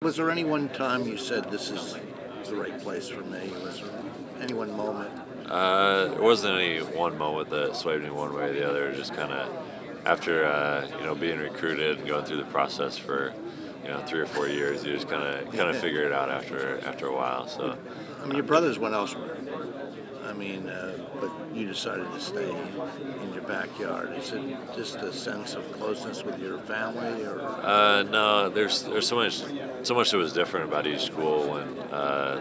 Was there any one time you said this is the right place for me? Was there any one moment? There wasn't any one moment that swayed me one way or the other. Just kind of after being recruited and going through the process for 3 or 4 years, you just kind of figure it out after a while. So I mean, your brothers went elsewhere. I mean, but you decided to stay in your backyard. Is it just a sense of closeness with your family, or? no, there's so much that was different about each school when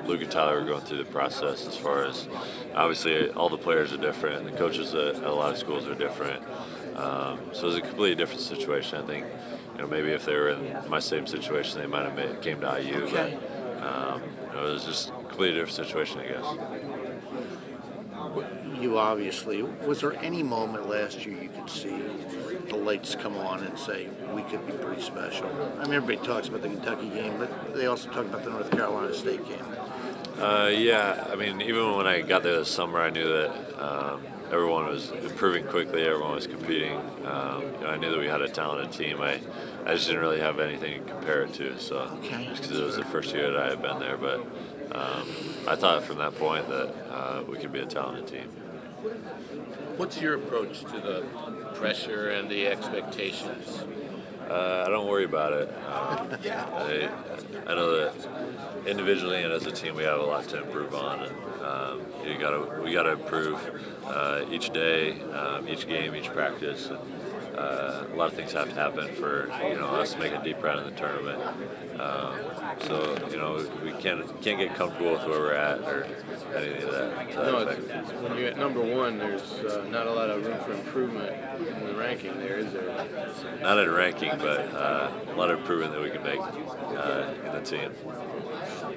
Luke and Tyler were going through the process. As far as obviously all the players are different, the coaches at a lot of schools are different. So it was a completely different situation. I think maybe if they were in my same situation, they might have came to IU, Okay. but it was just a completely different situation, I guess. You obviously, was there any moment last year you could see the lights come on and say, we could be pretty special? I mean, everybody talks about the Kentucky game, but they also talk about the North Carolina State game. Yeah, I mean, even when I got there this summer, I knew that everyone was improving quickly, everyone was competing. I knew that we had a talented team. I just didn't really have anything to compare it to, so just because it was the first year that I had been there. But I thought from that point that we could be a talented team. What's your approach to the pressure and the expectations? I don't worry about it. I know that individually and as a team we have a lot to improve on, and we gotta improve each day, each game, each practice. And, a lot of things have to happen for us to make a deep run in the tournament. So we can't get comfortable with where we're at or anything of that. No, when you're at number one, there's not a lot of room for improvement in the ranking there, is there? Not in ranking, but a lot of improvement that we can make in the team.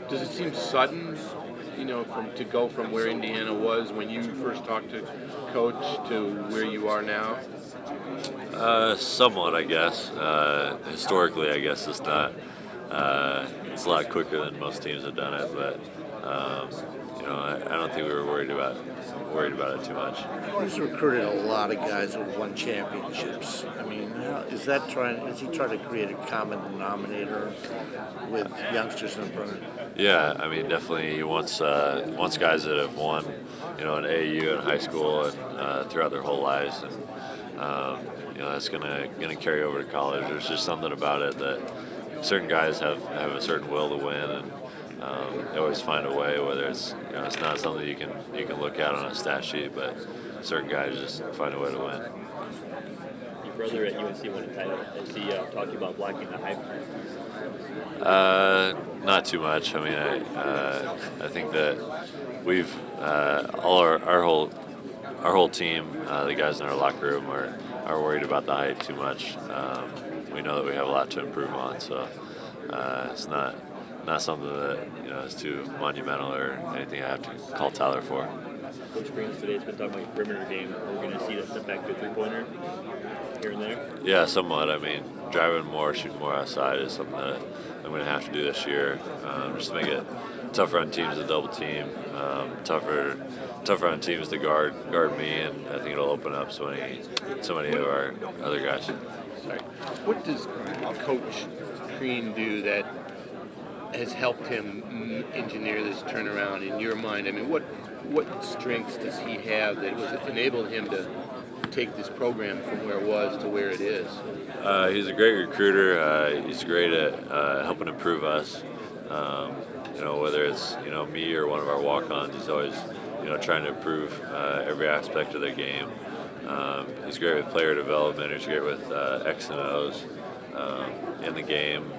Does it seem sudden, to go from where Indiana was when you first talked to Coach to where you are now? Somewhat, I guess. Historically, I guess it's not. It's a lot quicker than most teams have done it, but I don't think we were worried about it too much. He's recruited a lot of guys who won championships. I mean, is he trying to create a common denominator with youngsters in the program? Yeah, I mean, definitely he wants guys that have won, an AAU in high school and throughout their whole lives, and that's gonna carry over to college. There's just something about it that certain guys have a certain will to win, and they always find a way. Whether it's it's not something you can look at on a stat sheet, but certain guys just find a way to win. Your brother at UNC won a title. Has he talked about blocking the hype? Not too much. I mean, I think that we've all our whole team, the guys in our locker room are worried about the height too much. We know that we have a lot to improve on, so it's not something that is too monumental or anything I have to call Tyler for. Coach Crean today has been talking about your perimeter game. We're going to see that step back to a three-pointer here and there. Yeah, somewhat. I mean, driving more, shooting more outside is something that I'm going to have to do this year, just to make it tougher on teams to double team, tougher on teams to guard me, and I think it'll open up so many of our other guys. Sorry. What does Coach Crean do that has helped him engineer this turnaround in your mind? I mean, what strengths does he have that was enabled him to take this program from where it was to where it is? He's a great recruiter. He's great at helping improve us. Whether it's me or one of our walk-ons, he's always trying to improve every aspect of their game. He's great with player development. He's great with X and O's in the game.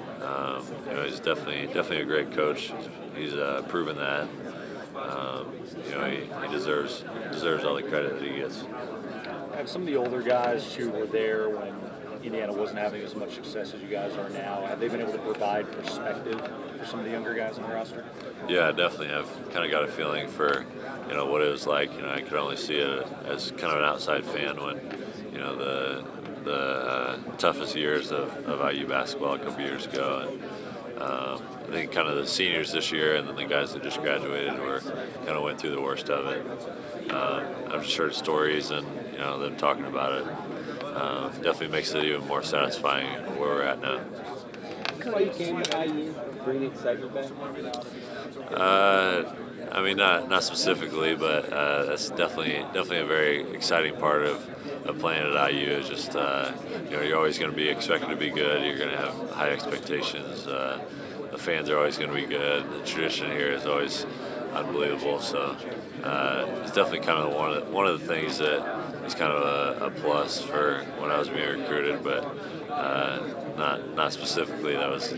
He's definitely a great coach. He's proven that. He deserves all the credit that he gets. Have some of the older guys who were there when Indiana wasn't having as much success as you guys are now, have they been able to provide perspective for some of the younger guys on the roster? Yeah, definitely. I've kind of got a feeling for what it was like. I could only see it as kind of an outside fan when the toughest years of IU basketball a couple years ago, and I think kind of the seniors this year and then the guys that just graduated kind of went through the worst of it. I've just heard stories and them talking about it. Definitely makes it even more satisfying where we're at now. that's why you came to IU? Bring the excitement back? I mean, not specifically, but that's definitely a very exciting part of playing at IU. Is just you're always going to be expected to be good. You're going to have high expectations. The fans are always going to be good. The tradition here is always unbelievable. So it's definitely kind of one of the things that is kind of a plus for when I was being recruited, but not specifically. That was